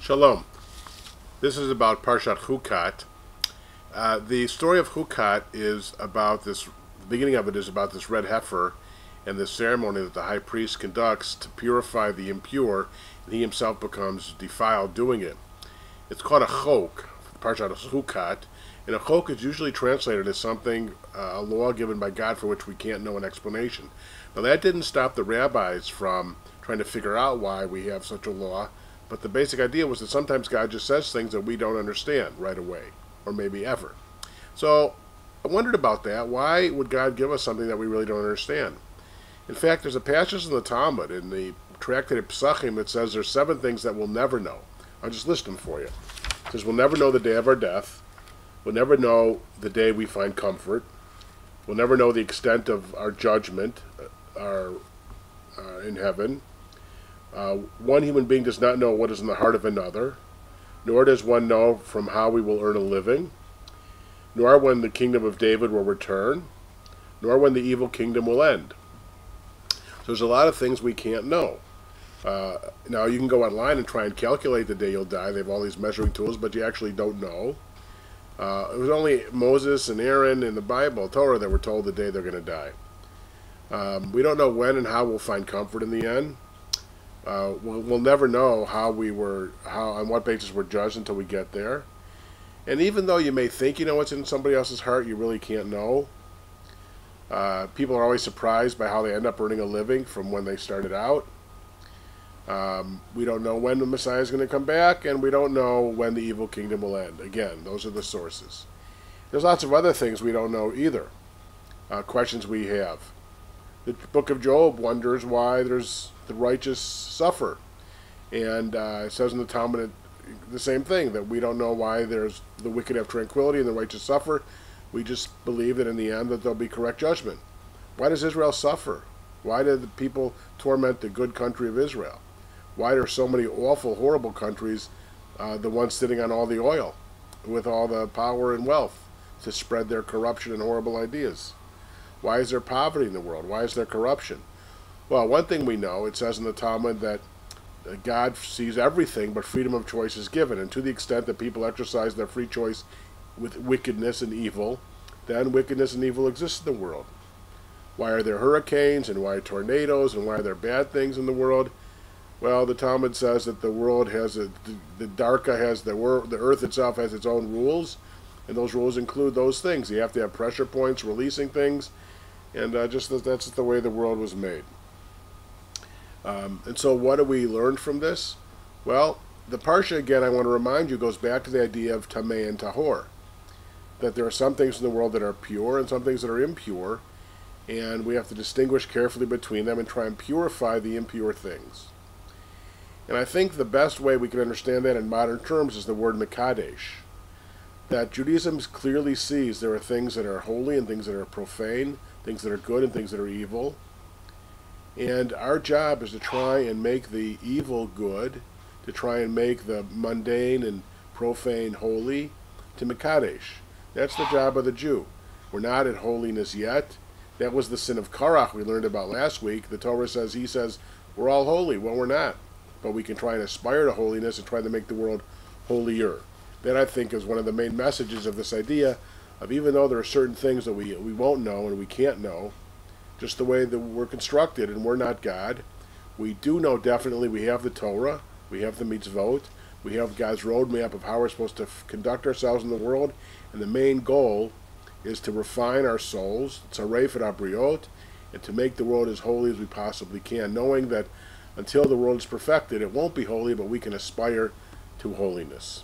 Shalom. This is about Parashat Hukkat. The story of Hukkat is about this. The beginning of it is about this red heifer and the ceremony that the high priest conducts to purify the impure, and he himself becomes defiled doing it. It's called a chok, Parashat Hukkat, and a chok is usually translated as something, a law given by God for which we can't know an explanation. Now that didn't stop the rabbis from trying to figure out why we have such a law. But the basic idea was that sometimes God just says things that we don't understand right away, or maybe ever. So I wondered about that. Why would God give us something that we really don't understand? In fact, there's a passage in the Talmud, in the Tractate of Pesachim, that says there's 7 things that we'll never know. I'll just list them for you. It says we'll never know the day of our death. We'll never know the day we find comfort. We'll never know the extent of our judgment in heaven. One human being does not know what is in the heart of another, nor does one know from how we will earn a living, nor when the kingdom of David will return, nor when the evil kingdom will end. So there's a lot of things we can't know. Now you can go online and try and calculate the day you'll die. They have all these measuring tools, but you actually don't know. It was only Moses and Aaron in the Bible, Torah, that were told the day they're going to die. We don't know when and how we'll find comfort in the end. We'll never know on what basis we're judged until we get there. And even though you may think you know what's in somebody else's heart, you really can't know. People are always surprised by how they end up earning a living from when they started out. We don't know when the Messiah is going to come back, and we don't know when the evil kingdom will end. Again, those are the sources. There's lots of other things we don't know either. Questions we have. The book of Job wonders why the righteous suffer. And it says in the Talmud the same thing, that we don't know why there's the wicked have tranquility and the righteous suffer. We just believe that in the end that there'll be correct judgment. Why does Israel suffer? Why do the people torment the good country of Israel? Why are so many awful, horrible countries the ones sitting on all the oil with all the power and wealth to spread their corruption and horrible ideas? Why is there poverty in the world? Why is there corruption? Well, one thing we know, it says in the Talmud that God sees everything, but freedom of choice is given. And to the extent that people exercise their free choice with wickedness and evil, then wickedness and evil exist in the world. Why are there hurricanes, and why tornadoes, and why are there bad things in the world? Well, the Talmud says that the world has the Darka has the earth itself has its own rules, and those rules include those things. You have to have pressure points, releasing things, and that's the way the world was made. And so what do we learn from this? Well, the Parsha, again, I want to remind you, goes back to the idea of Tameh and Tahor. That there are some things in the world that are pure and some things that are impure, and we have to distinguish carefully between them and try and purify the impure things. And I think the best way we can understand that in modern terms is the word Mekadesh. That Judaism clearly sees there are things that are holy and things that are profane, things that are good and things that are evil. And our job is to try and make the evil good, to try and make the mundane and profane holy, to Mekadesh. That's the job of the Jew. We're not at holiness yet. That was the sin of Korach we learned about last week. The Torah says, he says, we're all holy. Well, we're not. But we can try and aspire to holiness and try to make the world holier. That, I think, is one of the main messages of this idea of, even though there are certain things that we won't know and we can't know, just the way that we're constructed, and we're not God. We do know definitely we have the Torah, we have the mitzvot, we have God's roadmap of how we're supposed to conduct ourselves in the world, and the main goal is to refine our souls, tzaref et abriot, and to make the world as holy as we possibly can, knowing that until the world is perfected, it won't be holy, but we can aspire to holiness.